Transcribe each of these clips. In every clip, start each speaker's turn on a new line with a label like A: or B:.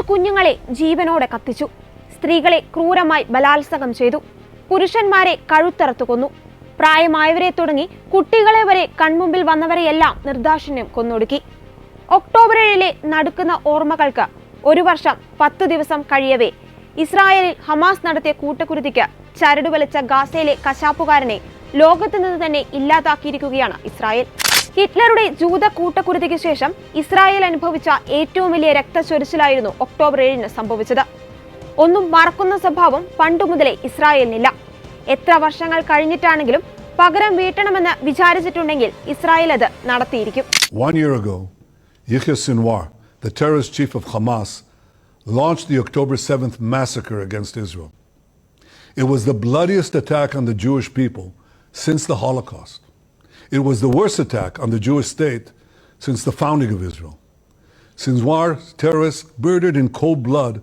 A: കുഞ്ഞുങ്ങളെ ജീവനോടെ കത്തിച്ചു. സ്ത്രീകളെ ക്രൂരമായി ബലാത്സംഗം ചെയ്തു. പുരുഷന്മാരെ കഴുത്തറുത്തു കൊന്നു. പ്രായമായവരെ തുടങ്ങി കുട്ടികളെ വരെ കൺമുമ്പിൽ വന്നവരെയെല്ലാം നിർദാക്ഷിണ്യം കൊന്നൊടുക്കി. ഒക്ടോബർ 7 നടുക്കുന്ന ഓർമ്മകൾക്ക് 1 വർഷം 10 ദിവസം കഴിയവേ ഇസ്രായേലിൽ ഹമാസ് നടത്തിയ കൂട്ടക്കുരുതിക്ക് ചരടുവലിച്ച ഗാസയിലെ കശാപ്പുകാരനെ ലോകത്തു നിന്ന് തന്നെ ഇല്ലാതാക്കിയിരിക്കുകയാണ് ഇസ്രായേൽ. ഹിറ്റ്ലറുടെ ജൂത കൂട്ടക്കുരുതിക്ക് ശേഷം ഇസ്രായേൽ അനുഭവിച്ച ഏറ്റവും വലിയ രക്തച്ചൊരിച്ചിലായിരുന്നു ഒക്ടോബർ 7 സംഭവിച്ചത്. ഒന്നും മറക്കുന്ന സ്വഭാവം പണ്ടുമുതലേ ഇസ്രായേലിനില്ല. എത്ര വർഷങ്ങൾ കഴിഞ്ഞിട്ടാണെങ്കിലും പകരം വീട്ടണമെന്ന് വിചാരിച്ചിട്ടുണ്ടെങ്കിൽ ഇസ്രായേൽ അത് നടത്തിയിരിക്കും.
B: 1 year ago, Yahya Sinwar, the terrorist chief of Hamas, launched the October 7th massacre against Israel. It was the bloodiest attack on the Jewish people since the Holocaust. It was the worst attack on the Jewish state since the founding of Israel. Sinwar's terrorists murdered in cold blood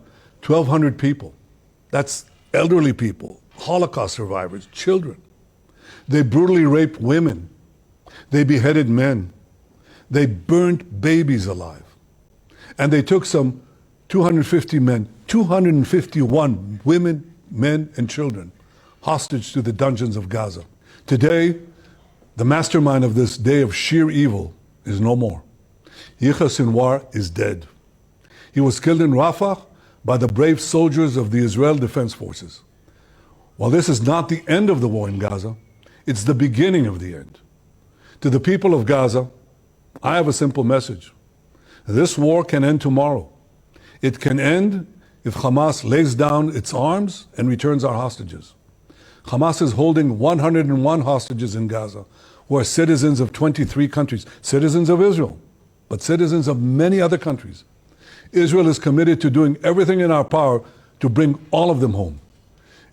B: 1,200 people. That's elderly people, Holocaust survivors, children. They brutally raped women. They beheaded men. They burnt babies alive. And they took some 250 men, 251 women, men, and children hostage to the dungeons of Gaza. Today, the mastermind of this day of sheer evil is no more. Yahya Sinwar is dead. He was killed in Rafah by the brave soldiers of the Israel Defense Forces. While this is not the end of the war in Gaza, it's the beginning of the end. To the people of Gaza, I have a simple message. This war can end tomorrow. It can end if Hamas lays down its arms and returns our hostages. Hamas is holding 101 hostages in Gaza, who are citizens of 23 countries, citizens of Israel, but citizens of many other countries. Israel is committed to doing everything in our power to bring all of them home.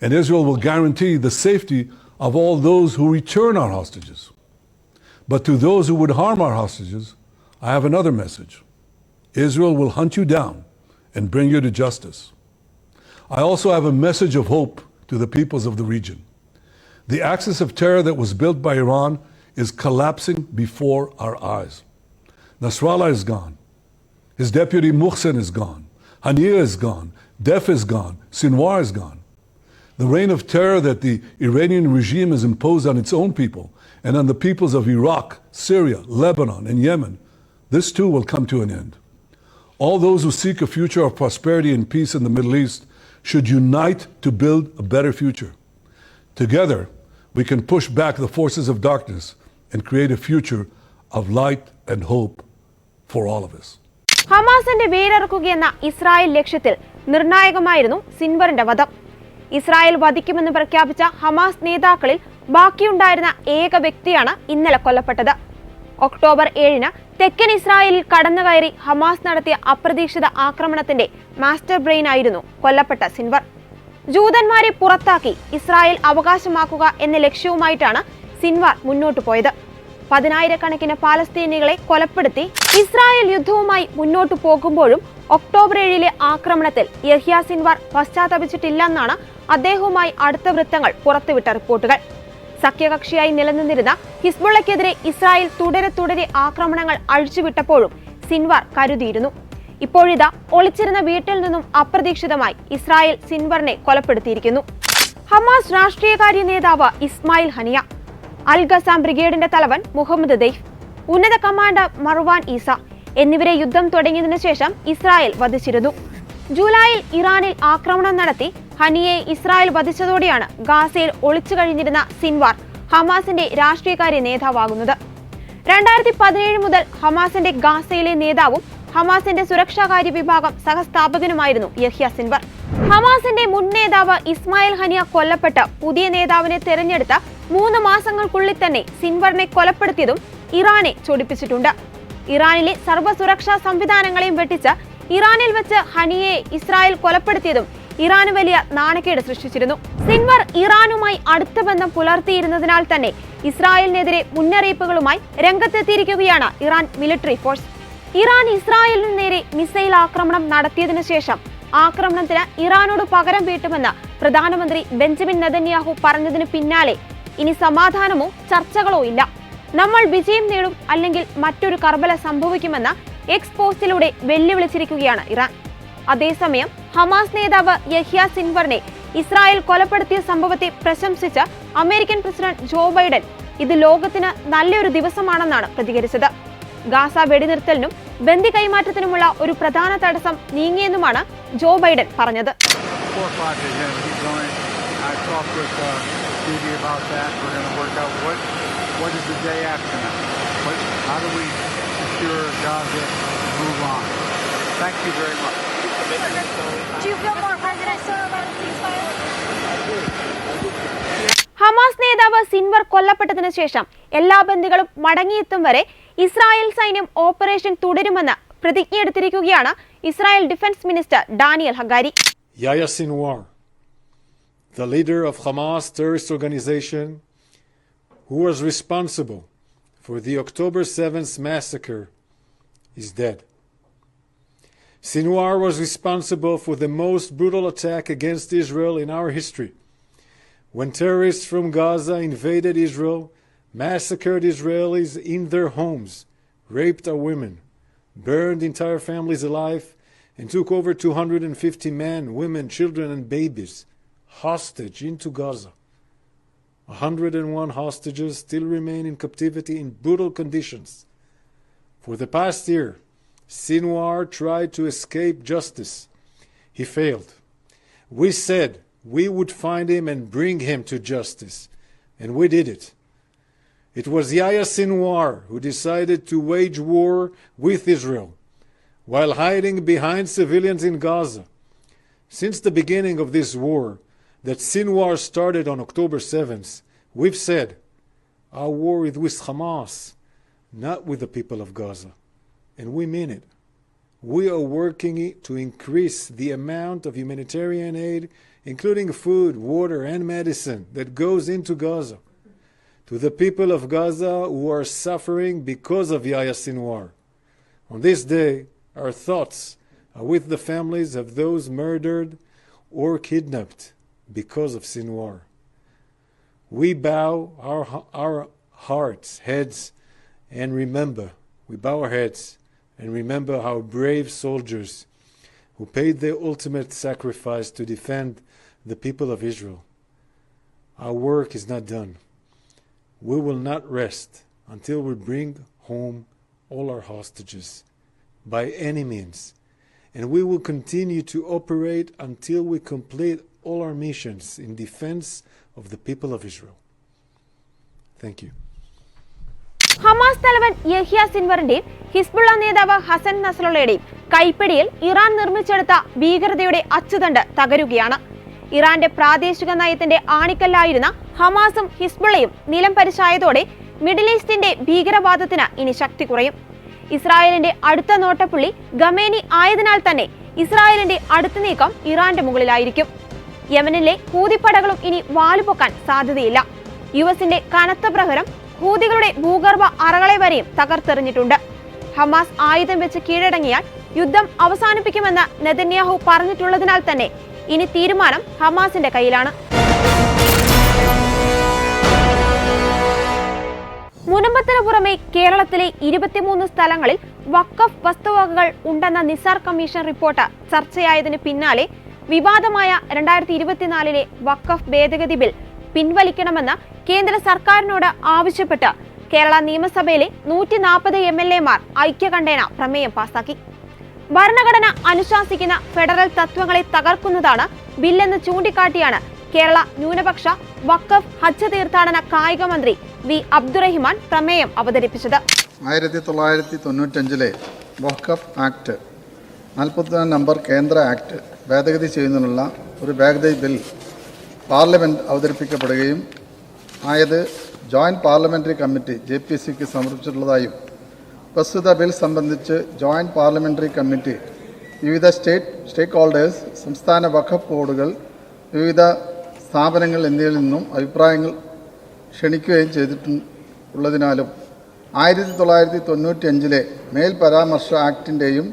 B: And Israel will guarantee the safety of all those who return our hostages. But to those who would harm our hostages, I have another message. Israel will hunt you down and bring you to justice. I also have a message of hope to the peoples of the region. The axis of terror that was built by Iran is collapsing before our eyes. Nasrallah is gone. His deputy Muhsin is gone. Haniyeh is gone. Def is gone. Sinwar is gone. The reign of terror that the Iranian regime has imposed on its own people and on the peoples of Iraq, Syria, Lebanon, and Yemen, this too will come to an end. All those who seek a future of prosperity and peace in the Middle East should unite to build a better future. Together, we can push back the forces of darkness and create a future of light and hope for all of us.
A: ഹമാസിന്റെ വേരറുക്കുകയെന്ന Israel ലക്ഷ്യത്തിൽ നിർണായകമായിരുന്നു സിൻവറിന്റെ വധം. Israel വധിക്കുമെന്ന് പ്രഖ്യാപിച്ച Hamas നേതാക്കളിൽ ബാക്കിയുണ്ടായിരുന്ന ഏക വ്യക്തിയാണ് ഇന്നലെ കൊല്ലപ്പെട്ടത്. October 7 തെക്കൻ ഇസ്രായേലിൽ കടന്നുകയറി ഹമാസ് നടത്തിയ അപ്രതീക്ഷിത ആക്രമണത്തിന്റെ മാസ്റ്റർ ബ്രെയിൻ ആയിരുന്നു കൊല്ലപ്പെട്ട സിൻവർ. ജൂതന്മാരെ പുറത്താക്കി ഇസ്രായേൽ അവകാശമാക്കുക എന്ന ലക്ഷ്യവുമായിട്ടാണ് സിൻവർ മുന്നോട്ടു പോയത്. 10,000-കണക്കിന് പാലസ്തീനികളെ കൊലപ്പെടുത്തി ഇസ്രായേൽ യുദ്ധവുമായി മുന്നോട്ടു പോകുമ്പോഴും ഒക്ടോബർ 7 ആക്രമണത്തിൽ യഹ്യ സിൻവർ പശ്ചാത്തപിച്ചിട്ടില്ലെന്നാണ് അദ്ദേഹവുമായി അടുത്ത വൃത്തങ്ങൾ പുറത്തുവിട്ട റിപ്പോർട്ടുകൾ. സഖ്യകക്ഷിയായി നിലനിന്നിരുന്ന ഹിസ്ബുള്ളയ്ക്കെതിരെ ഇസ്രായേൽ തുടരെ ആക്രമണങ്ങൾ അഴിച്ചുവിട്ടപ്പോഴും സിൻവർ കരുതിയിരുന്നു. ഇപ്പോഴിതാ ഒളിച്ചിരുന്ന വീട്ടിൽ നിന്നും അപ്രതീക്ഷിതമായി ഇസ്രായേൽ സിൻവറിനെ കൊലപ്പെടുത്തിയിരിക്കുന്നു. ഹമാസ് രാഷ്ട്രീയകാര്യ നേതാവ് ഇസ്മായിൽ ഹനിയ, അൽ ഖസാം ബ്രിഗേഡിന്റെ തലവൻ മുഹമ്മദ് ദെയ്ഫ്, ഉന്നത കമാൻഡർ മർവാൻ ഈസ എന്നിവരെ യുദ്ധം തുടങ്ങിയതിനു ശേഷം ഇസ്രായേൽ വധിച്ചിരുന്നു. ജൂലൈയിൽ ഇറാനിൽ ആക്രമണം നടത്തി ഹനിയെ ഇസ്രായേൽ വധിച്ചതോടെയാണ് ഗാസയിൽ ഒളിച്ചു കഴിഞ്ഞിരുന്ന സിൻവാർ ഹമാസിന്റെ രാഷ്ട്രീയകാര്യ നേതാവാകുന്നത്. 2017 മുതൽ ഹമാസിന്റെ ഗാസയിലെ നേതാവും ഹമാസിന്റെ സുരക്ഷാകാര്യ വിഭാഗം സഹസ്ഥാപകനുമായിരുന്നു യഹ്യ സിൻവർ. ഹമാസിന്റെ മുൻ നേതാവ് ഇസ്മായിൽ ഹനിയ കൊല്ലപ്പെട്ട് പുതിയ നേതാവിനെ തെരഞ്ഞെടുത്ത 3 മാസങ്ങൾക്കുള്ളിൽ തന്നെ സിൻവറിനെ കൊലപ്പെടുത്തിയതും ഇറാനെ ചൊടിപ്പിച്ചിട്ടുണ്ട്. ഇറാനിലെ സർവ്വ സുരക്ഷാ സംവിധാനങ്ങളെയും വെട്ടിച്ച് ഇറാനിൽ വെച്ച് ഹനിയെ ഇസ്രായേൽ കൊലപ്പെടുത്തിയതും ഇറാന് വലിയ നാണക്കേട് സൃഷ്ടിച്ചിരുന്നു. സിൻവർ ഇറാനുമായി അടുത്ത ബന്ധം പുലർത്തിയിരുന്നതിനാൽ തന്നെ ഇസ്രായേലിനെതിരെ മുന്നറിയിപ്പുകളുമായി രംഗത്തെത്തിയിരിക്കുകയാണ് ഇറാൻ മിലിറ്ററി ഫോഴ്സ്. ഇറാൻ ഇസ്രായേലിന് നേരെ മിസൈൽ ആക്രമണം നടത്തിയതിനു ശേഷം ആക്രമണത്തിന് ഇറാനോട് പകരം വീട്ടുമെന്ന് പ്രധാനമന്ത്രി ബെഞ്ചമിൻ നെതന്യാഹു പറഞ്ഞതിന് പിന്നാലെ ഇനി സമാധാനമോ ചർച്ചകളോ ഇല്ല. നമ്മൾ വിജയം നേടും അല്ലെങ്കിൽ മറ്റൊരു കർബല സംഭവിക്കുമെന്ന് എക്സ് പോസ്റ്റിലൂടെ വെല്ലുവിളിച്ചിരിക്കുകയാണ് ഇറാൻ. അതേസമയം ഹമാസ് നേതാവ് യഹ്യ സിൻവറിനെ ഇസ്രായേൽ കൊലപ്പെടുത്തിയ സംഭവത്തെ പ്രശംസിച്ച് അമേരിക്കൻ പ്രസിഡന്റ് ജോ ബൈഡൻ ഇത് ലോകത്തിന് നല്ലൊരു ദിവസമാണെന്നാണ് പ്രതികരിച്ചത്. ഗാസ വെടിനിർത്തലിനും ബന്ദി കൈമാറ്റത്തിനുമുള്ള ഒരു പ്രധാന തടസ്സം നീങ്ങിയെന്നുമാണ് ജോ ബൈഡൻ പറഞ്ഞത്. ഹമാസ് നേതാവ് സിൻവർ കൊല്ലപ്പെട്ടതിനു ശേഷം എല്ലാ ബന്ദികളും മടങ്ങിയെത്തും വരെ ഇസ്രായേൽ സൈന്യം ഓപ്പറേഷൻ തുടരുമെന്ന് പ്രതിജ്ഞയെടുത്തിരിക്കുകയാണ് Israel defence minister Daniel Hagari.
C: Yahya Sinwar, the leader of Hamas terrorist organization who was responsible for the October 7th massacre, is dead. Sinwar was responsible for the most brutal attack against Israel in our history, when terrorists from Gaza invaded Israel, massacred Israelis in their homes, raped our women, burned entire families alive, and took over 250 men, women, children, and babies hostage into Gaza. 101 hostages still remain in captivity in brutal conditions. For the past year, Sinwar tried to escape justice. He failed. We said we would find him and bring him to justice, and we did it. It was Yahya Sinwar who decided to wage war with Israel while hiding behind civilians in Gaza. Since the beginning of this war that Sinwar started on October 7th, we've said our war is with Hamas, not with the people of Gaza, and we mean it. We are working to increase the amount of humanitarian aid, including food, water, and medicine that goes into Gaza, to the people of Gaza who are suffering because of Yahya Sinwar. On this day, our thoughts are with the families of those murdered or kidnapped because of Sinwar. We bow our hearts, heads, and we bow our heads and remember our brave soldiers who paid their ultimate sacrifice to defend the people of Israel. Our work is not done. We will not rest until we bring home all our hostages by any means, and we will continue to operate until we complete all our missions in defense of the people of Israel. Thank you.
A: Hamas തലവൻ Yahya സിൻവറിന്റെയും Hezbollah നേതാവ് Hasan നസ്രള്ളയുടെയും കൈപ്പിടിയിൽ Iran നിർമ്മിച്ചെടുത്ത ഭീകരതയുടെ അച്ചുതണ്ട് തകരുകയാണ്. ഇറാന്റെ പ്രാദേശിക നയത്തിന്റെ ആണിക്കല്ലായിരുന്ന ഹമാസും ഹിസ്ബുള്ളയും നിലം പരിശായതോടെ middle ഈസ്റ്റിന്റെ ഭീകരവാദത്തിന് ഇനി ശക്തി കുറയും. ഇസ്രായേലിന്റെ അടുത്ത നോട്ടപ്പുള്ളി ഖമേനി ആയതിനാൽ തന്നെ ഇസ്രായേലിന്റെ അടുത്ത നീക്കം ഇറാന്റെ മുകളിലായിരിക്കും. യമനിലെ ഹൂതിപ്പടകളും ഇനി വാലുപൊക്കാൻ സാധ്യതയില്ല. യുഎസിന്റെ കനത്ത പ്രഹരം ഹൂതികളുടെ ഭൂഗർഭ അറകളെ വരെയും തകർത്തെറിഞ്ഞിട്ടുണ്ട്. ഹമാസ് ആയുധം വെച്ച് കീഴടങ്ങിയാൽ യുദ്ധം അവസാനിപ്പിക്കുമെന്ന് നെതന്യാഹു പറഞ്ഞിട്ടുള്ളതിനാൽ തന്നെ ഇനി തീരുമാനം ഹമാസിന്റെ കയ്യിലാണ്. മുനമ്പത്തിന് പുറമെ കേരളത്തിലെ 23 സ്ഥലങ്ങളിൽ വഖഫ് വസ്തുവകകൾ ഉണ്ടെന്ന നിസാർ കമ്മീഷൻ റിപ്പോർട്ട് ചർച്ചയായതിന് പിന്നാലെ വിവാദമായ 2024 വഖഫ് ഭേദഗതി ബിൽ പിൻവലിക്കണമെന്ന് കേന്ദ്ര സർക്കാരിനോട് ആവശ്യപ്പെട്ട് കേരള നിയമസഭയിലെ 140 MLA-മാർ ഐക്യകണ്ഠേന പ്രമേയം പാസാക്കി. ഭരണഘടന അനുശാസിക്കുന്ന ഫെഡറൽ തത്വങ്ങളെ തകർക്കുന്നതാണ് ബില്ലെന്ന് ചൂണ്ടിക്കാട്ടിയാണ് കേരള ന്യൂനപക്ഷ വഖഫ് ഹജ്ജ് തീർത്ഥാടന കായിക മന്ത്രി വി അബ്ദുറഹിമാൻ പ്രമേയം അവതരിപ്പിച്ചത്.
D: 1995 വഖഫ് ആക്ട് 44 നമ്പർ കേന്ദ്ര ആക്ട് ഭേദഗതി ചെയ്യുന്നതിനുള്ള ഒരു ഭേദഗതി ബിൽ പാർലമെൻറ്റ് അവതരിപ്പിക്കപ്പെടുകയും ആയത് ജോയിൻറ്റ് പാർലമെൻ്ററി കമ്മിറ്റി JPC-ക്ക് സമർപ്പിച്ചിട്ടുള്ളതായും പ്രസ്തുത ബിൽ സംബന്ധിച്ച് ജോയിൻറ്റ് പാർലമെൻ്ററി കമ്മിറ്റി വിവിധ സ്റ്റേക്ക് ഹോൾഡേഴ്സ്, സംസ്ഥാന വഖഫ് ബോർഡുകൾ, വിവിധ സ്ഥാപനങ്ങൾ എന്നിവയിൽ നിന്നും അഭിപ്രായങ്ങൾ ക്ഷണിക്കുകയും ചെയ്തിട്ടുള്ളതിനാലും 1995 മേൽ പരാമർശ ആക്ടിൻ്റെയും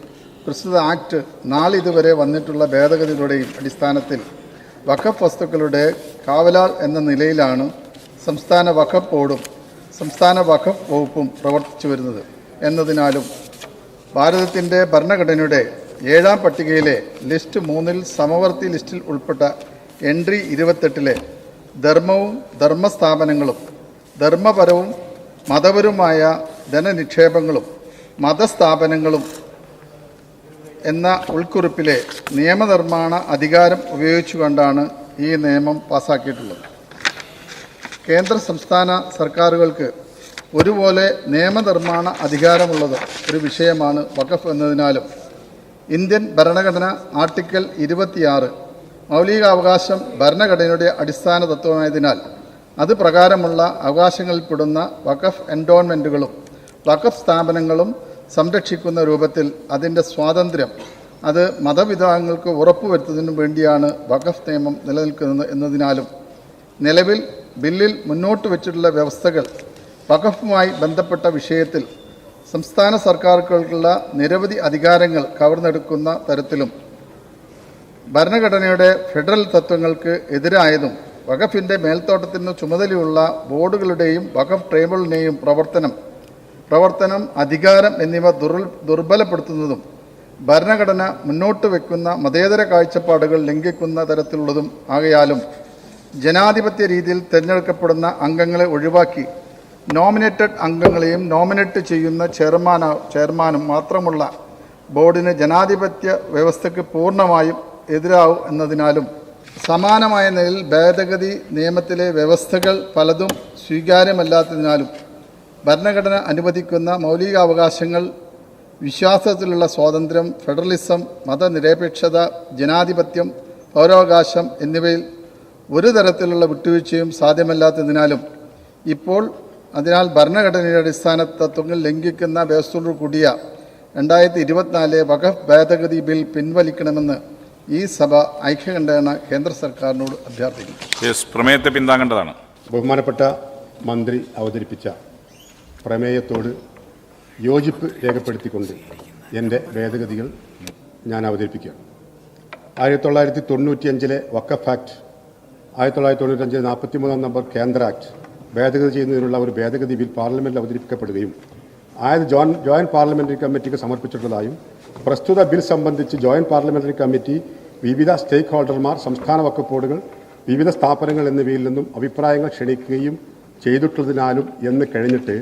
D: പ്രസ്തുത ആക്ട് നാളിതുവരെ വന്നിട്ടുള്ള ഭേദഗതികളുടെയും അടിസ്ഥാനത്തിൽ വഖഫ് വസ്തുക്കളുടെ കാവലാൾ എന്ന നിലയിലാണ് സംസ്ഥാന വഖഫ് ബോർഡും സംസ്ഥാന വഖഫ് വകുപ്പും പ്രവർത്തിച്ചു വരുന്നത് എന്നതിനാലും ഭാരതത്തിൻ്റെ ഭരണഘടനയുടെ 7-ാം പട്ടികയിലെ ലിസ്റ്റ് 3-ൽ സമവർത്തി ലിസ്റ്റിൽ ഉൾപ്പെട്ട എൻട്രി 28-ലെ ധർമ്മവും ധർമ്മസ്ഥാപനങ്ങളും ധർമ്മപരവും മതപരവുമായ ധനനിക്ഷേപങ്ങളും മതസ്ഥാപനങ്ങളും എന്ന ഉൾക്കുറിപ്പിലെ നിയമനിർമ്മാണ അധികാരം ഉപയോഗിച്ചുകൊണ്ടാണ് ഈ നിയമം പാസാക്കിയിട്ടുള്ളത്. കേന്ദ്ര സംസ്ഥാന സർക്കാരുകൾക്ക് ഒരുപോലെ നിയമനിർമ്മാണ അധികാരമുള്ളത് ഒരു വിഷയമാണ് വഖഫ് എന്നതിനാലും ഇന്ത്യൻ ഭരണഘടന ആർട്ടിക്കിൾ 26 മൗലികാവകാശം ഭരണഘടനയുടെ അടിസ്ഥാന തത്വമായതിനാൽ അത് പ്രകാരമുള്ള അവകാശങ്ങളിൽപ്പെടുന്ന വഖഫ് എൻഡോൺമെൻറ്റുകളും വഖഫ് സ്ഥാപനങ്ങളും സംരക്ഷിക്കുന്ന രൂപത്തിൽ അതിൻ്റെ സ്വാതന്ത്ര്യം അത് മതവിഭാഗങ്ങൾക്ക് ഉറപ്പുവരുത്തുന്നതിനു വേണ്ടിയാണ് വഖഫ് നിയമം നിലനിൽക്കുന്നത് എന്നതിനാലും നിലവിൽ ബില്ലിൽ മുന്നോട്ട് വച്ചിട്ടുള്ള വ്യവസ്ഥകൾ വഖഫുമായി ബന്ധപ്പെട്ട വിഷയത്തിൽ സംസ്ഥാന സർക്കാരുകൾക്കുള്ള നിരവധി അധികാരങ്ങൾ കവർന്നെടുക്കുന്ന തരത്തിലും ഭരണഘടനയുടെ ഫെഡറൽ തത്വങ്ങൾക്ക് എതിരായതും വഖഫിൻ്റെ മേൽത്തോട്ടത്തിന് ചുമതലയുള്ള ബോർഡുകളുടെയും വഖഫ് ട്രൈബ്യൂണലിനെയും പ്രവർത്തനം അധികാരം എന്നിവ ദുർബലപ്പെടുത്തുന്നതും ഭരണഘടന മുന്നോട്ട് വയ്ക്കുന്ന മതേതര കാഴ്ചപ്പാടുകൾ ലംഘിക്കുന്ന തരത്തിലുള്ളതും ആകയാലും ജനാധിപത്യ രീതിയിൽ തിരഞ്ഞെടുക്കപ്പെടുന്ന അംഗങ്ങളെ ഒഴിവാക്കി നോമിനേറ്റഡ് അംഗങ്ങളെയും നോമിനേറ്റ് ചെയ്യുന്ന ചെയർമാനും മാത്രമുള്ള ബോർഡിന് ജനാധിപത്യ വ്യവസ്ഥയ്ക്ക് പൂർണ്ണമായും എതിരാവും എന്നതിനാലും സമാനമായ നിലയിൽ ഭേദഗതി നിയമത്തിലെ വ്യവസ്ഥകൾ പലതും സ്വീകാര്യമല്ലാത്തതിനാലും ഭരണഘടന അനുവദിക്കുന്ന മൗലികാവകാശങ്ങൾ വിശ്വാസത്തിലുള്ള സ്വാതന്ത്ര്യം, ഫെഡറലിസം, മതനിരപേക്ഷത, ജനാധിപത്യം, പൗരാവകാശം എന്നിവയിൽ ഒരു തരത്തിലുള്ള വിട്ടുവീഴ്ചയും സാധ്യമല്ലാത്തതിനാലും അതിനാൽ ഭരണഘടനയുടെ അടിസ്ഥാന തത്വങ്ങൾ ലംഘിക്കുന്ന വ്യവസ്ഥയോടു കൂടിയ 2024 വഖഫ് ഭേദഗതി ബിൽ പിൻവലിക്കണമെന്ന് ഈ സഭ ഐക്യകണ്ഠേന കേന്ദ്ര സർക്കാരിനോട് അഭ്യർത്ഥിക്കുന്നു.
E: പ്രമേയത്തെ പിന്താങ്ങേണ്ടതാണ്.
F: ബഹുമാനപ്പെട്ട മന്ത്രി അവതരിപ്പിച്ച പ്രമേയത്തോട് യോജിപ്പ് രേഖപ്പെടുത്തിക്കൊണ്ട് എൻ്റെ ഭേദഗതികൾ ഞാൻ അവതരിപ്പിക്കുകയാണ്. 1995 വഖഫ് ആക്ട്, 1995 43 നമ്പർ കേന്ദ്ര ആക്ട് ഭേദഗതി ചെയ്യുന്നതിനുള്ള ഒരു ഭേദഗതി ബിൽ പാർലമെൻറ്റിൽ അവതരിപ്പിക്കപ്പെടുകയും ജോയിൻറ്റ് പാർലമെൻ്ററി കമ്മിറ്റിക്ക് സമർപ്പിച്ചിട്ടുള്ളതായും പ്രസ്തുത ബിൽ സംബന്ധിച്ച് ജോയിൻറ്റ് പാർലമെൻ്ററി കമ്മിറ്റി വിവിധ സ്റ്റേക്ക് ഹോൾഡർമാർ, സംസ്ഥാന വഖഫ് ബോർഡുകൾ, വിവിധ സ്ഥാപനങ്ങൾ എന്നിവയിൽ നിന്നും അഭിപ്രായങ്ങൾ ക്ഷണിക്കുകയും ചെയ്തിട്ടുള്ളതിനാലും എന്ന് കഴിഞ്ഞിട്ട്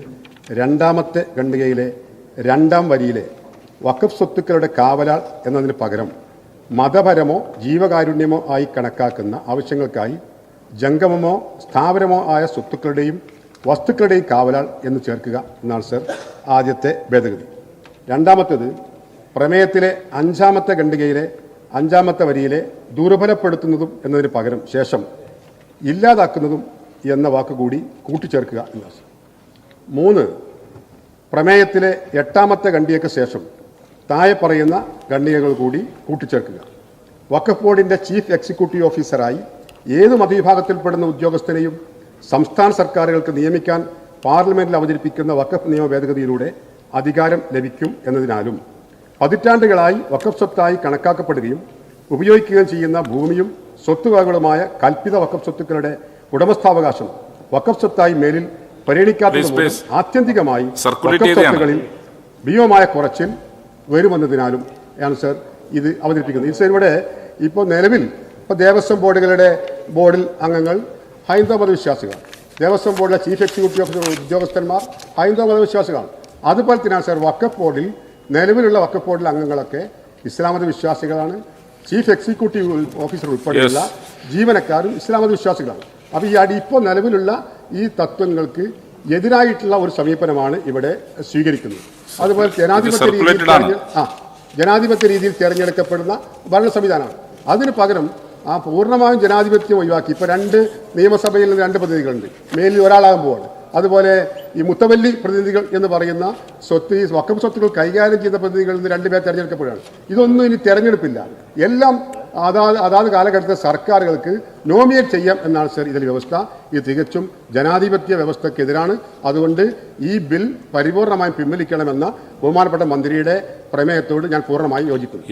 F: 2-ാമത്തെ ഖണ്ഡികയിലെ 2-ാം വരിയിലെ വഖഫ് സ്വത്തുക്കളുടെ കാവലാൾ എന്നതിന് പകരം മതപരമോ ജീവകാരുണ്യമോ ആയി കണക്കാക്കുന്ന ആവശ്യങ്ങൾക്കായി ജംഗമമോ സ്ഥാപനമോ ആയ സ്വത്തുക്കളുടെയും വസ്തുക്കളുടെയും കാവലാൾ എന്ന് ചേർക്കുക എന്നാണ് സർ ആദ്യത്തെ ഭേദഗതി. രണ്ടാമത്തേത്, പ്രമേയത്തിലെ 5-ാമത്തെ ഖണ്ഡികയിലെ 5-ാമത്തെ വരിയിലെ ദുർബലപ്പെടുത്തുന്നതും എന്നതിന് പകരം ശേഷം ഇല്ലാതാക്കുന്നതും എന്ന വാക്കുകൂടി കൂട്ടിച്ചേർക്കുക എന്നാണ്. 3, പ്രമേയത്തിലെ 8-ാമത്തെ ഖണ്ഡികയ്ക്ക് ശേഷം താഴെ പറയുന്ന ഖണ്ഡികകൾ കൂടി കൂട്ടിച്ചേർക്കുക. വഖഫ് ബോർഡിൻ്റെ ചീഫ് എക്സിക്യൂട്ടീവ് ഓഫീസറായി ഏത് മതവിഭാഗത്തിൽപ്പെടുന്ന ഉദ്യോഗസ്ഥനെയും സംസ്ഥാന സർക്കാരുകൾക്ക് നിയമിക്കാൻ പാർലമെൻറ്റിൽ അവതരിപ്പിക്കുന്ന വഖഫ് നിയമ ഭേദഗതിയിലൂടെ അധികാരം ലഭിക്കും എന്നതിനാലും പതിറ്റാണ്ടുകളായി വഖഫ് സ്വത്തായി കണക്കാക്കപ്പെടുകയും ഉപയോഗിക്കുകയും ചെയ്യുന്ന ഭൂമിയും സ്വത്തുവകകളുമായ കൽപ്പിത വഖഫ് സ്വത്തുക്കളുടെ ഉടമസ്ഥാവകാശം വഖഫ് സ്വത്തായി മേലിൽ പരിഗണിക്കാത്തത് ആത്യന്തികമായി വഖഫ് സ്വത്തുക്കളിൽ ഭീമമായ കുറച്ചിൽ വരുമെന്നതിനാലും ആണ് സർ ഇത് അവതരിപ്പിക്കുന്നത്. ഈ സർ ഇവിടെ ഇപ്പോൾ നിലവിൽ ദേവസ്വം ബോർഡിൽ അംഗങ്ങൾ ഹൈന്ദവ മതവിശ്വാസികളാണ്. ദേവസ്വം ബോർഡിലെ ചീഫ് എക്സിക്യൂട്ടീവ് ഓഫീസർ ഉദ്യോഗസ്ഥന്മാർ ഹൈന്ദവ മതവിശ്വാസികളാണ്. അതുപോലെ തന്നെയാണ് സർ വഖഫ് ബോർഡിൽ നിലവിലുള്ള വഖഫ് ബോർഡിലെ അംഗങ്ങളൊക്കെ ഇസ്ലാം മതവിശ്വാസികളാണ്. ചീഫ് എക്സിക്യൂട്ടീവ് ഓഫീസർ ഉൾപ്പെടെയുള്ള ജീവനക്കാരും ഇസ്ലാം മതവിശ്വാസികളാണ്. അപ്പോൾ ഇപ്പോൾ നിലവിലുള്ള ഈ തത്വങ്ങൾക്ക് എതിരായിട്ടുള്ള ഒരു സമീപനമാണ് ഇവിടെ സ്വീകരിക്കുന്നത്. അതുപോലെ ജനാധിപത്യ രീതിയിൽ തിരഞ്ഞെടുക്കപ്പെടുന്ന ഭരണ സംവിധാനമാണ്. അതിന് പകരം പൂർണ്ണമായും ജനാധിപത്യം ഒഴിവാക്കി ഇപ്പോൾ 2 നിയമസഭയിൽ നിന്ന് 2 പ്രതിനിധികളുണ്ട്, മേലിൽ ഒരാളാകാൻ പോവാണ്. അതുപോലെ ഈ മുത്തവല്ലി പ്രതിനിധികൾ എന്ന് പറയുന്ന വഖഫ് സ്വത്തുക്കൾ കൈകാര്യം ചെയ്ത പ്രതിനിധികളിൽ നിന്ന് 2 പേർ തിരഞ്ഞെടുക്കപ്പെടുകയാണ്. ഇതൊന്നും ഇനി തിരഞ്ഞെടുപ്പില്ല, എല്ലാം അതാത് കാലഘട്ടത്തെ സർക്കാരുകൾക്ക് നോമിനേറ്റ് ചെയ്യാം എന്നാണ് സർ ഇതിലെ വ്യവസ്ഥ. ഇത് തികച്ചും ജനാധിപത്യ വ്യവസ്ഥക്കെതിരാണ്. അതുകൊണ്ട് ഈ ബിൽ പരിപൂർണമായും പിൻവലിക്കണമെന്ന ബഹുമാനപ്പെട്ട മന്ത്രിയുടെ പ്രമേയത്തോട് ഞാൻ പൂർണ്ണമായും യോജിക്കുന്നു.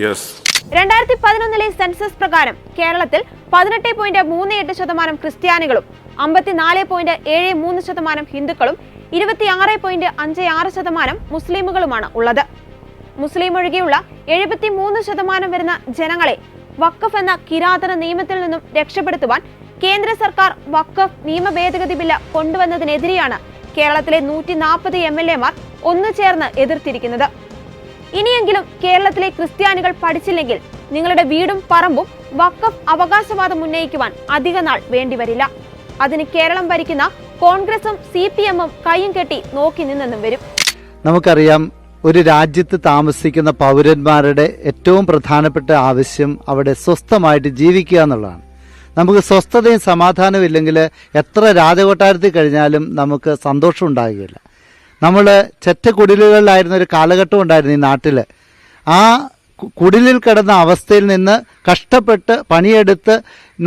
A: 2011 സെൻസസ് പ്രകാരം കേരളത്തിൽ 18.38% ക്രിസ്ത്യാനികളും 54.73% ഹിന്ദുക്കളും 26.56% മുസ്ലിമുകളുമാണ് ഉള്ളത്. മുസ്ലിം ഒഴികെയുള്ള 73% വരുന്ന ജനങ്ങളെ വഖഫ് എന്ന കിരാതന നിയമത്തിൽ നിന്നും രക്ഷപ്പെടുത്തുവാൻ കേന്ദ്ര സർക്കാർ വഖഫ് നിയമ ഭേദഗതി ബില്ല് കൊണ്ടുവന്നതിനെതിരെയാണ് കേരളത്തിലെ 140 MLA-മാർ ഒന്നുചേർന്ന് എതിർത്തിരിക്കുന്നത്. ഇനിയെങ്കിലും കേരളത്തിലെ ക്രിസ്ത്യാനികൾ പഠിച്ചില്ലെങ്കിൽ നിങ്ങളുടെ വീടും പറമ്പും വഖഫ് അവകാശവാദം ഉന്നയിക്കുവാൻ അധിക നാൾ വേണ്ടിവരില്ല. അതിന് കേരളം ഭരിക്കുന്ന കോൺഗ്രസും CPM-ഉം കയ്യും കെട്ടി നോക്കി നിന്നെന്നും വരും.
E: നമുക്കറിയാം, ഒരു രാജ്യത്ത് താമസിക്കുന്ന പൗരന്മാരുടെ ഏറ്റവും പ്രധാനപ്പെട്ട ആവശ്യം അവിടെ സ്വസ്ഥമായിട്ട് ജീവിക്കുക എന്നുള്ളതാണ്. നമുക്ക് സ്വസ്ഥതയും സമാധാനവും ഇല്ലെങ്കിൽ എത്ര രാജകൊട്ടാരത്തിൽ കഴിഞ്ഞാലും നമുക്ക് സന്തോഷം ഉണ്ടാകുകയില്ല. നമ്മൾ ചെറ്റ കുടിലുകളിലായിരുന്ന ഒരു കാലഘട്ടം ഉണ്ടായിരുന്നു ഈ നാട്ടിൽ. ആ കുടിലിൽ കിടന്ന അവസ്ഥയിൽ നിന്ന് കഷ്ടപ്പെട്ട് പണിയെടുത്ത്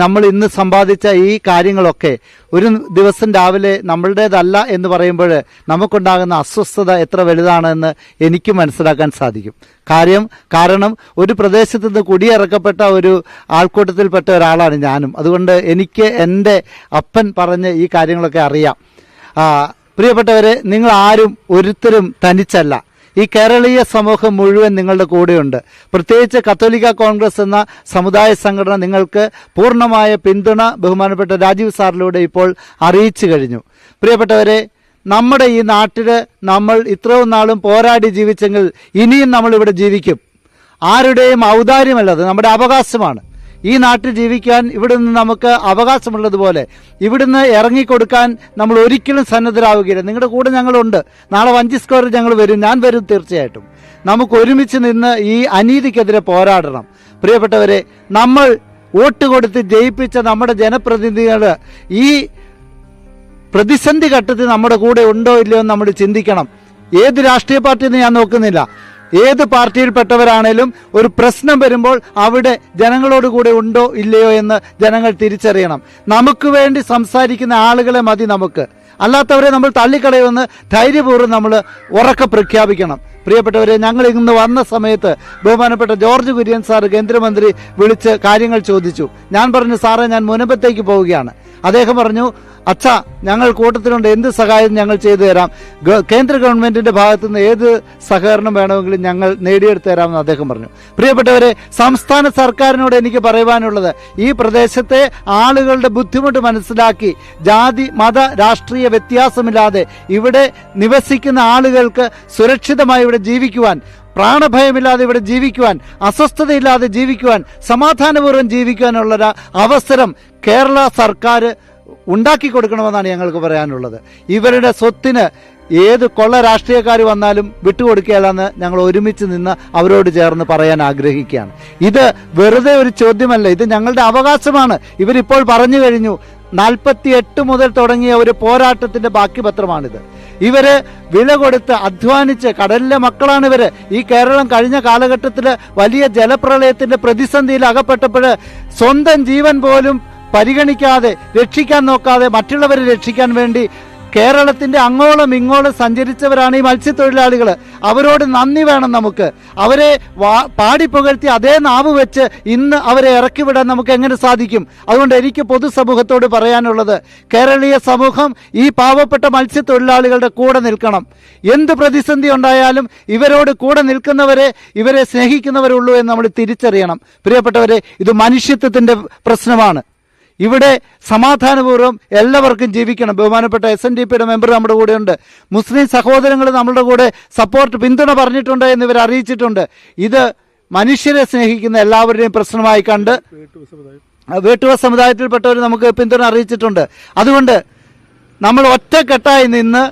E: നമ്മൾ ഇന്ന് സമ്പാദിച്ച ഈ കാര്യങ്ങളൊക്കെ ഒരു ദിവസം രാവിലെ നമ്മളുടേതല്ല എന്ന് പറയുമ്പോൾ നമുക്കുണ്ടാകുന്ന അസ്വസ്ഥത എത്ര വലുതാണെന്ന് എനിക്ക് മനസ്സിലാക്കാൻ സാധിക്കും. കാരണം ഒരു പ്രദേശത്ത് നിന്ന് കുടിയിറക്കപ്പെട്ട ഒരു ആൾക്കൂട്ടത്തിൽപ്പെട്ട ഒരാളാണ് ഞാനും. അതുകൊണ്ട് എനിക്ക് എൻ്റെ അപ്പൻ പറഞ്ഞ് ഈ കാര്യങ്ങളൊക്കെ അറിയാം. പ്രിയപ്പെട്ടവരെ, നിങ്ങൾ ആരും ഒരുത്തരും തനിച്ചല്ല. ഈ കേരളീയ സമൂഹം മുഴുവൻ നിങ്ങളുടെ കൂടെയുണ്ട്. പ്രത്യേകിച്ച് കത്തോലിക്ക കോൺഗ്രസ് എന്ന സമുദായ സംഘടന നിങ്ങൾക്ക് പൂർണ്ണമായ പിന്തുണ ബഹുമാനപ്പെട്ട രാജീവ് സാറിലൂടെ ഇപ്പോൾ അറിയിച്ചു കഴിഞ്ഞു. പ്രിയപ്പെട്ടവരെ, നമ്മുടെ ഈ നാട്ടിൽ നമ്മൾ ഇത്രയും നാളും പോരാടി ജീവിച്ചെങ്കിൽ ഇനിയും നമ്മളിവിടെ ജീവിക്കും. ആരുടെയും ഔദാര്യമല്ല, അത് നമ്മുടെ അവകാശമാണ്. ഈ നാട്ടിൽ ജീവിക്കാൻ ഇവിടെ നിന്ന് നമുക്ക് അവകാശമുള്ളതുപോലെ ഇവിടുന്ന് ഇറങ്ങിക്കൊടുക്കാൻ നമ്മൾ ഒരിക്കലും സന്നദ്ധരാവുകയില്ല. നിങ്ങളുടെ കൂടെ ഞങ്ങളുണ്ട്. നാളെ വഞ്ചി സ്ക്വയറിൽ ഞങ്ങൾ വരും, ഞാൻ വരും തീർച്ചയായിട്ടും. നമുക്ക് ഒരുമിച്ച് നിന്ന് ഈ അനീതിക്കെതിരെ പോരാടണം. പ്രിയപ്പെട്ടവരെ, നമ്മൾ വോട്ട് കൊടുത്ത് ജയിപ്പിച്ച നമ്മുടെ ജനപ്രതിനിധികൾ ഈ പ്രതിസന്ധി ഘട്ടത്തിൽ നമ്മുടെ കൂടെ ഉണ്ടോ ഇല്ലയോ എന്ന് നമ്മൾ ചിന്തിക്കണം. ഏത് രാഷ്ട്രീയ പാർട്ടിയെന്ന് ഞാൻ നോക്കുന്നില്ല. ഏത് പാർട്ടിയിൽപ്പെട്ടവരാണേലും ഒരു പ്രശ്നം വരുമ്പോൾ അവിടെ ജനങ്ങളോട് കൂടെ ഉണ്ടോ ഇല്ലയോ എന്ന് ജനങ്ങൾ തിരിച്ചറിയണം. നമുക്ക് വേണ്ടി സംസാരിക്കുന്ന ആളുകളെ മതി നമുക്ക്. അല്ലാത്തവരെ നമ്മൾ തള്ളിക്കളയുമെന്ന് ധൈര്യപൂർവ്വം നമ്മൾ ഉറക്കെ പ്രഖ്യാപിക്കണം. പ്രിയപ്പെട്ടവരെ, ഞങ്ങൾ ഇന്ന് വന്ന സമയത്ത് ബഹുമാനപ്പെട്ട ജോർജ് കുര്യൻ സാർ കേന്ദ്രമന്ത്രി വിളിച്ച് കാര്യങ്ങൾ ചോദിച്ചു. ഞാൻ പറഞ്ഞു, സാറേ ഞാൻ മുനമ്പത്തേക്ക് പോവുകയാണ്. അദ്ദേഹം പറഞ്ഞു, അച്ഛാ ഞങ്ങൾ കൂട്ടത്തിലുണ്ട്, എന്ത് സഹായം ഞങ്ങൾ ചെയ്തു തരാം, കേന്ദ്ര ഗവൺമെന്റിന്റെ ഭാഗത്തു നിന്ന് ഏത് സഹകരണം വേണമെങ്കിലും ഞങ്ങൾ നേടിയെടുത്തു തരാമെന്ന് അദ്ദേഹം പറഞ്ഞു. പ്രിയപ്പെട്ടവരെ, സംസ്ഥാന സർക്കാരിനോട് എനിക്ക് പറയുവാനുള്ളത്, ഈ പ്രദേശത്തെ ആളുകളുടെ ബുദ്ധിമുട്ട് മനസ്സിലാക്കി ജാതി മത രാഷ്ട്രീയ വ്യത്യാസമില്ലാതെ ഇവിടെ നിവസിക്കുന്ന ആളുകൾക്ക് സുരക്ഷിതമായി ഇവിടെ ജീവിക്കുവാൻ, പ്രാണഭയമില്ലാതെ ഇവിടെ ജീവിക്കുവാൻ, അസ്വസ്ഥതയില്ലാതെ ജീവിക്കുവാൻ, സമാധാനപൂർവ്വം ജീവിക്കുവാനുള്ളൊരു അവസരം കേരള സർക്കാർ ഉണ്ടാക്കി കൊടുക്കണമെന്നാണ് ഞങ്ങൾക്ക് പറയാനുള്ളത്. ഇവരുടെ സ്വത്തിന് ഏത് കൊള്ള രാഷ്ട്രീയക്കാർ വന്നാലും വിട്ടുകൊടുക്കുകയല്ലെന്ന് ഞങ്ങൾ ഒരുമിച്ച് നിന്ന് അവരോട് ചേർന്ന് പറയാൻ ആഗ്രഹിക്കുകയാണ്. ഇത് വെറുതെ ഒരു ചോദ്യമല്ല, ഇത് ഞങ്ങളുടെ അവകാശമാണ്. ഇവരിപ്പോൾ പറഞ്ഞു കഴിഞ്ഞു. 48 മുതൽ തുടങ്ങിയ ഒരു പോരാട്ടത്തിന്റെ ബാക്കി പത്രമാണിത്. ഇവര് വില കൊടുത്ത് അധ്വാനിച്ച്, കടലിലെ മക്കളാണ് ഇവര്. ഈ കേരളം കഴിഞ്ഞ കാലഘട്ടത്തിൽ വലിയ ജലപ്രളയത്തിന്റെ പ്രതിസന്ധിയിൽ അകപ്പെട്ടപ്പോൾ സ്വന്തം ജീവൻ പോലും പരിഗണിക്കാതെ, രക്ഷിക്കാൻ നോക്കാതെ മറ്റുള്ളവരെ രക്ഷിക്കാൻ വേണ്ടി കേരളത്തിന്റെ അങ്ങോളം ഇങ്ങോളം സഞ്ചരിച്ചവരാണ് ഈ മത്സ്യത്തൊഴിലാളികൾ. അവരോട് നന്ദി വേണം നമുക്ക്. അവരെ പാടിപ്പുകഴ്ത്തി അതേ നാവ് വെച്ച് ഇന്ന് അവരെ ഇറക്കിവിടാൻ നമുക്ക് എങ്ങനെ സാധിക്കും? അതുകൊണ്ട് എനിക്ക് പൊതുസമൂഹത്തോട് പറയാനുള്ളത്, കേരളീയ സമൂഹം ഈ പാവപ്പെട്ട മത്സ്യത്തൊഴിലാളികളുടെ കൂടെ നിൽക്കണം. എന്ത് പ്രതിസന്ധി ഉണ്ടായാലും ഇവരോട് കൂടെ നിൽക്കുന്നവരെ, ഇവരെ സ്നേഹിക്കുന്നവരുള്ളൂ എന്ന് നമ്മൾ തിരിച്ചറിയണം. പ്രിയപ്പെട്ടവരെ, ഇത് മനുഷ്യത്വത്തിന്റെ പ്രശ്നമാണ്. ഇവിടെ സമാധാനപൂർവ്വം എല്ലാവർക്കും ജീവിക്കണം. ബഹുമാനപ്പെട്ട SNDPയുടെ മെമ്പർ നമ്മുടെ കൂടെയുണ്ട്. മുസ്ലിം സഹോദരങ്ങൾ നമ്മുടെ കൂടെ പിന്തുണ പറഞ്ഞിട്ടുണ്ട് എന്നിവർ അറിയിച്ചിട്ടുണ്ട്. ഇത് മനുഷ്യരെ സ്നേഹിക്കുന്ന എല്ലാവരുടെയും പ്രശ്നമായി കണ്ട് വേട്ടുവ സമുദായത്തിൽപ്പെട്ടവർ നമുക്ക് പിന്തുണ അറിയിച്ചിട്ടുണ്ട്. അതുകൊണ്ട് നമ്മൾ ഒറ്റക്കെട്ടായി നിന്ന്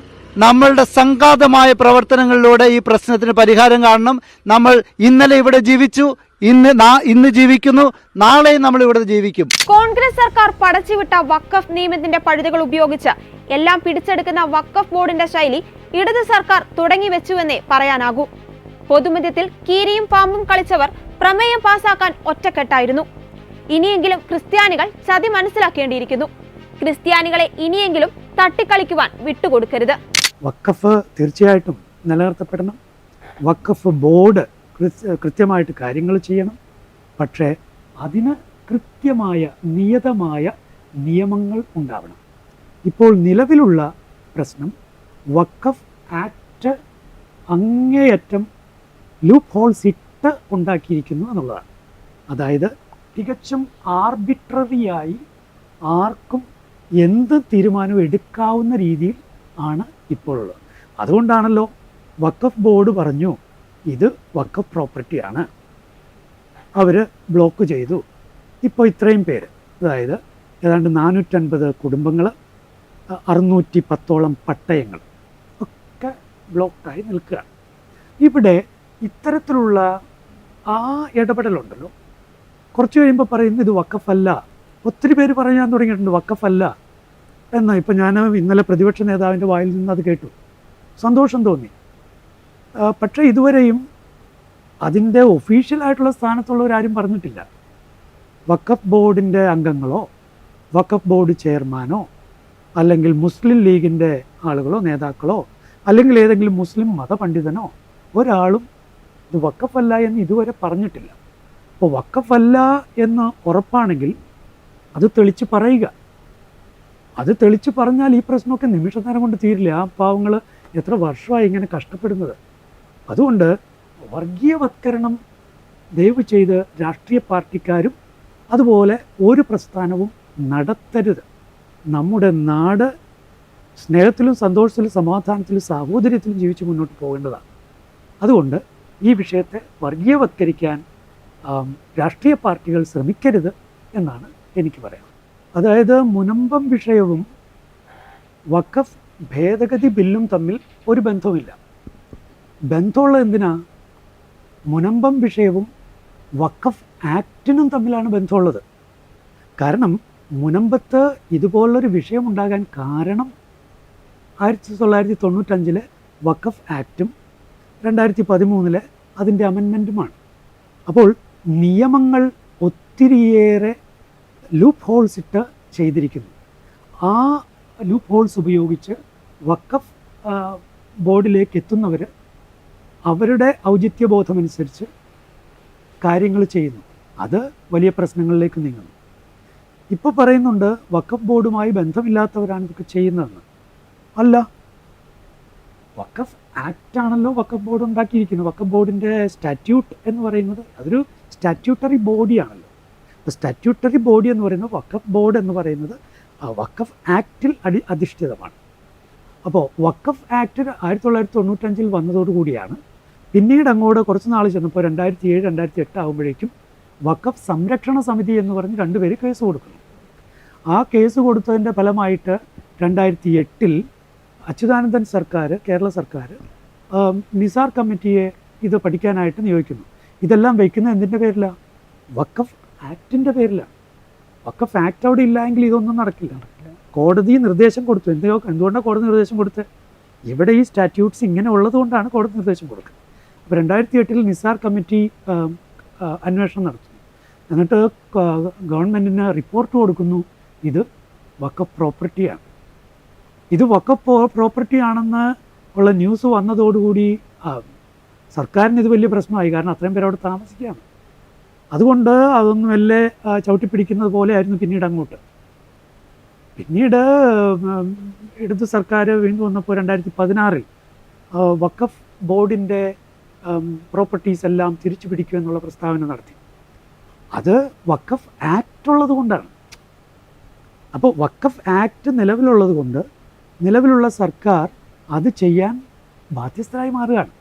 E: നമ്മളുടെ സംഘാതമായ പ്രവർത്തനങ്ങളിലൂടെ ഈ പ്രശ്നത്തിന് പരിഹാരം കാണണം. നമ്മൾ ഇന്നലെ ഇവിടെ ജീവിച്ചു, ഇന്ന് ജീവിക്കുന്നു, നാളെ നമ്മൾ ഇവിടെ ജീവിക്കും.
A: കോൺഗ്രസ് സർക്കാർ പടച്ചുവിട്ട വഖഫ് നിയമത്തിന്റെ പഴുതുകൾ ഉപയോഗിച്ച് എല്ലാം പിടിച്ചെടുക്കുന്ന വഖഫ് ബോർഡിന്റെ ശൈലി ഇടത് സർക്കാർ തുടങ്ങി വെച്ചുവെന്നേ പറയാനാകൂ. പൊതുമധ്യത്തിൽ കീരിയും പാമ്പും കളിച്ചവർ പ്രമേയം പാസാക്കാൻ ഒറ്റക്കെട്ടായിരുന്നു. ഇനിയെങ്കിലും ക്രിസ്ത്യാനികൾ ചതി മനസ്സിലാക്കേണ്ടിയിരിക്കുന്നു. ക്രിസ്ത്യാനികളെ ഇനിയെങ്കിലും തട്ടിക്കളിക്കുവാൻ വിട്ടുകൊടുക്കരുത്.
G: വഖഫ് തീർച്ചയായിട്ടും നിലനിർത്തപ്പെടണം. വഖഫ് ബോർഡ് കൃത്യമായിട്ട് കാര്യങ്ങൾ ചെയ്യണം. പക്ഷേ അതിന് കൃത്യമായ നിയതമായ നിയമങ്ങൾ ഉണ്ടാവണം. ഇപ്പോൾ നിലവിലുള്ള പ്രശ്നം വഖഫ് ആക്ട് അങ്ങേയറ്റം ലൂപ്പ് ഹോൾസ് ഇട്ട് ഉണ്ടാക്കിയിരിക്കുന്നു എന്നുള്ളതാണ്. അതായത് തികച്ചും ആർബിട്രറിയായി ആർക്കും എന്ത് തീരുമാനവും എടുക്കാവുന്ന രീതിയിൽ ആണ് ഇപ്പോഴുള്ളത്. അതുകൊണ്ടാണല്ലോ വഖഫ് ബോർഡ് പറഞ്ഞു ഇത് വഖഫ് പ്രോപ്പർട്ടിയാണ്. അവർ ബ്ലോക്ക് ചെയ്തു. ഇപ്പോൾ ഇത്രയും പേര്, അതായത് ഏതാണ്ട് 450 കുടുംബങ്ങൾ, 610ഓളം പട്ടയങ്ങൾ ഒക്കെ ബ്ലോക്കായി നിൽക്കുകയാണ്. ഇവിടെ ഇത്തരത്തിലുള്ള ആ ഇടപെടലുണ്ടല്ലോ, കുറച്ച് കഴിയുമ്പോൾ പറയുന്നത് ഇത് വഖഫല്ല. ഒത്തിരി പേര് പറയാൻ തുടങ്ങിയിട്ടുണ്ട് വഖഫല്ല എന്നാൽ. ഇപ്പം ഞാൻ ഇന്നലെ പ്രതിപക്ഷ നേതാവിൻ്റെ വായിൽ നിന്ന് അത് കേട്ടു, സന്തോഷം തോന്നി. പക്ഷേ ഇതുവരെയും അതിൻ്റെ ഒഫീഷ്യലായിട്ടുള്ള സ്ഥാനത്തുള്ളവരാരും പറഞ്ഞിട്ടില്ല. വഖഫ് ബോർഡിൻ്റെ അംഗങ്ങളോ വഖഫ് ബോർഡ് ചെയർമാനോ അല്ലെങ്കിൽ മുസ്ലിം ലീഗിൻ്റെ ആളുകളോ നേതാക്കളോ അല്ലെങ്കിൽ ഏതെങ്കിലും മുസ്ലിം മതപണ്ഡിതനോ ഒരാളും ഇത് വഖഫല്ല എന്ന് ഇതുവരെ പറഞ്ഞിട്ടില്ല. അപ്പോൾ വഖഫല്ല എന്ന് ഉറപ്പാണെങ്കിൽ അത് തെളിച്ച് പറയുക. അത് തെളിച്ച് പറഞ്ഞാൽ ഈ പ്രശ്നമൊക്കെ നിമിഷനേരം കൊണ്ട് തീരില്ല. ആ പാവങ്ങൾ എത്ര വർഷമായി ഇങ്ങനെ കഷ്ടപ്പെടുന്നത്. അതുകൊണ്ട് വർഗീയവത്കരണം ദയവ് ചെയ്ത് രാഷ്ട്രീയ പാർട്ടിക്കാരും അതുപോലെ ഒരു പ്രസ്ഥാനവും നടത്തരുത്. നമ്മുടെ നാട് സ്നേഹത്തിലും സന്തോഷത്തിലും സമാധാനത്തിലും സാഹോദര്യത്തിലും ജീവിച്ച് മുന്നോട്ട് പോകേണ്ടതാണ്. അതുകൊണ്ട് ഈ വിഷയത്തെ വർഗീയവത്കരിക്കാൻ രാഷ്ട്രീയ പാർട്ടികൾ ശ്രമിക്കരുത് എന്നാണ് എനിക്ക് പറയാം. അതായത് മുനമ്പം വിഷയവും വഖഫ് ഭേദഗതി ബില്ലും തമ്മിൽ ഒരു ബന്ധവുമില്ല. ബന്ധമുള്ളത് എന്തിനാ? മുനമ്പം വിഷയവും വഖഫ് ആക്ടിനും തമ്മിലാണ് ബന്ധമുള്ളത്. കാരണം മുനമ്പത്ത് ഇതുപോലൊരു വിഷയമുണ്ടാകാൻ കാരണം 1995 വഖഫ് ആക്റ്റും 2013 അതിൻ്റെ അമെൻമെൻറ്റുമാണ്. അപ്പോൾ നിയമങ്ങൾ ഒത്തിരിയേറെ ലൂപ്പ് ഹോൾസ് ഇട്ട് ചെയ്തിരിക്കുന്നു. ആ ലൂപ്പ് ഹോൾസ് ഉപയോഗിച്ച് വഖഫ് ബോർഡിലേക്ക് എത്തുന്നവർ അവരുടെ ഔചിത്യബോധമനുസരിച്ച് കാര്യങ്ങൾ ചെയ്യുന്നു. അത് വലിയ പ്രശ്നങ്ങളിലേക്ക് നീങ്ങുന്നു. ഇപ്പോൾ പറയുന്നുണ്ട് വഖഫ് ബോർഡുമായി ബന്ധമില്ലാത്തവരാണ് ഇതൊക്കെ ചെയ്യുന്നതെന്ന്. അല്ല, വഖഫ് ആക്റ്റാണല്ലോ വഖഫ് ബോർഡ് ഉണ്ടാക്കിയിരിക്കുന്നത്. വഖഫ് ബോർഡിൻ്റെ സ്റ്റാറ്റ്യൂട്ട് എന്ന് പറയുന്നത് അതൊരു സ്റ്റാറ്റ്യൂട്ടറി ബോഡിയാണല്ലോ. അപ്പോൾ സ്റ്റാറ്റ്യൂട്ടറി ബോഡി എന്ന് പറയുന്നത് വഖഫ് ബോർഡ് എന്ന് പറയുന്നത് വഖഫ് ആക്റ്റിൽ അധിഷ്ഠിതമാണ്. അപ്പോൾ വഖഫ് ആക്ട് 1995 വന്നതോടുകൂടിയാണ് പിന്നീട് അങ്ങോട്ട് കുറച്ച് നാൾ ചെന്നപ്പോൾ 2007, 2008 ആകുമ്പോഴേക്കും വഖഫ് സംരക്ഷണ സമിതി എന്ന് പറഞ്ഞ് 2 പേര് കേസ് കൊടുക്കുന്നു. ആ കേസ് കൊടുത്തതിൻ്റെ ഫലമായിട്ട് 2008 അച്യുതാനന്ദൻ സർക്കാർ, കേരള സർക്കാർ നിസാർ കമ്മിറ്റിയെ ഇത് പഠിക്കാനായിട്ട് നിയോഗിക്കുന്നു. ഇതെല്ലാം വയ്ക്കുന്നത് എന്തിൻ്റെ പേരിലാണ്? വഖഫ് ആക്ടിൻ്റെ പേരിലാണ്. വഖഫ് ആക്ട് അവിടെ ഇല്ലെങ്കിൽ ഇതൊന്നും നടക്കില്ല. കോടതി നിർദ്ദേശം കൊടുത്തു. എന്തുകൊണ്ടാണ് കോടതി നിർദ്ദേശം കൊടുത്തത്? ഇവിടെ ഈ സ്റ്റാറ്റ്യൂട്ട്സ് ഇങ്ങനെ ഉള്ളത് കൊണ്ടാണ് കോടതി നിർദ്ദേശം കൊടുക്കുന്നത്. അപ്പോൾ 2008 നിസാർ കമ്മിറ്റി അന്വേഷണം നടത്തുന്നു. എന്നിട്ട് ഗവൺമെൻറ്റിന് റിപ്പോർട്ട് കൊടുക്കുന്നു, ഇത് വഖഫ് പ്രോപ്പർട്ടിയാണ്. ഇത് വഖഫ് പ്രോപ്പർട്ടി ആണെന്ന് ഉള്ള ന്യൂസ് വന്നതോടുകൂടി സർക്കാരിന് ഇത് വലിയ പ്രശ്നമായി. കാരണം അത്രയും പേര് അവിടെ താമസിക്കുകയാണ്. അതുകൊണ്ട് അതൊന്നും വല്ല ചവിട്ടിപ്പിടിക്കുന്നത് പോലെ ആയിരുന്നു പിന്നീട് അങ്ങോട്ട്. പിന്നീട് ഇടത് സർക്കാർ വീണ്ടും വന്നപ്പോൾ 2016 വഖഫ് ബോർഡിൻ്റെ പ്രോപ്പർട്ടീസ് എല്ലാം തിരിച്ചു പിടിക്കുക എന്നുള്ള പ്രസ്താവന നടത്തി. അത് വഖഫ് ആക്ട് ഉള്ളത് കൊണ്ടാണ്. അപ്പോൾ വഖഫ് ആക്ട് നിലവിലുള്ളത് കൊണ്ട് നിലവിലുള്ള സർക്കാർ അത് ചെയ്യാൻ ബാധ്യസ്ഥരായി മാറുകയാണ്.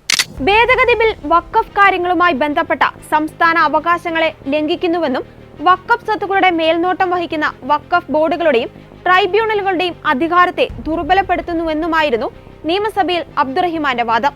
A: ഭേദഗതി ബിൽ വഖഫ് കാര്യങ്ങളുമായി ബന്ധപ്പെട്ട സംസ്ഥാന അവകാശങ്ങളെ ലംഘിക്കുന്നുവെന്നും വഖഫ് സ്വത്തുക്കളുടെ മേൽനോട്ടം വഹിക്കുന്ന വഖഫ് ബോർഡുകളുടെയും ട്രൈബ്യൂണലുകളുടെയും അധികാരത്തെ ദുർബലപ്പെടുത്തുന്നുവെന്നുമായിരുന്നു നിയമസഭയിൽ അബ്ദുറഹിമാന്റെ വാദം.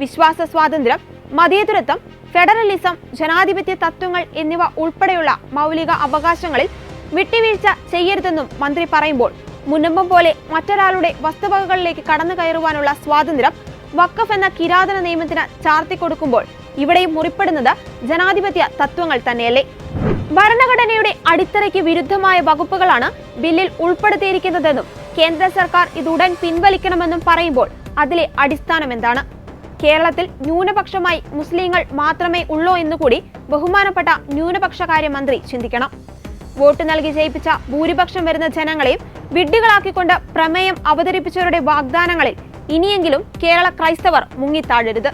A: വിശ്വാസ സ്വാതന്ത്ര്യം, മതേതരത്വം, ഫെഡറലിസം, ജനാധിപത്യ തത്വങ്ങൾ എന്നിവ ഉൾപ്പെടെയുള്ള മൗലിക അവകാശങ്ങളിൽ വിട്ടുവീഴ്ച ചെയ്യരുതെന്നും മന്ത്രി പറയുമ്പോൾ മുനമ്പം പോലെ മറ്റൊരാളുടെ വസ്തുവകകളിലേക്ക് കടന്നു കയറുവാനുള്ള സ്വാതന്ത്ര്യം വഖഫ് എന്ന കിരാതന നിയമത്തിന് ചാർത്തിക്കൊടുക്കുമ്പോൾ ഇവിടെയും മുറിപ്പെടുന്നത് ജനാധിപത്യ തത്വങ്ങൾ തന്നെയല്ലേ? ഭരണഘടനയുടെ അടിത്തറയ്ക്ക് വിരുദ്ധമായ വകുപ്പുകളാണ് ബില്ലിൽ ഉൾപ്പെടുത്തിയിരിക്കുന്നതെന്നും കേന്ദ്ര സർക്കാർ ഇതുടൻ പിൻവലിക്കണമെന്നും പറയുമ്പോൾ അതിലെ അടിസ്ഥാനം എന്താണ്? കേരളത്തിൽ ന്യൂനപക്ഷമായി മുസ്ലിങ്ങൾ മാത്രമേ ഉള്ളൂ എന്നുകൂടി ബഹുമാനപ്പെട്ട ന്യൂനപക്ഷകാര്യ മന്ത്രി ചിന്തിക്കണം. വോട്ട് നൽകി ജയിപ്പിച്ച ഭൂരിപക്ഷം വരുന്ന ജനങ്ങളെയും വിഡ്ഢികളാക്കിക്കൊണ്ട് പ്രമേയം അവതരിപ്പിച്ചവരുടെ വാഗ്ദാനങ്ങളിൽ ഇനിയെങ്കിലും കേരള ക്രൈസ്തവർ മുങ്ങിത്താഴരുത്.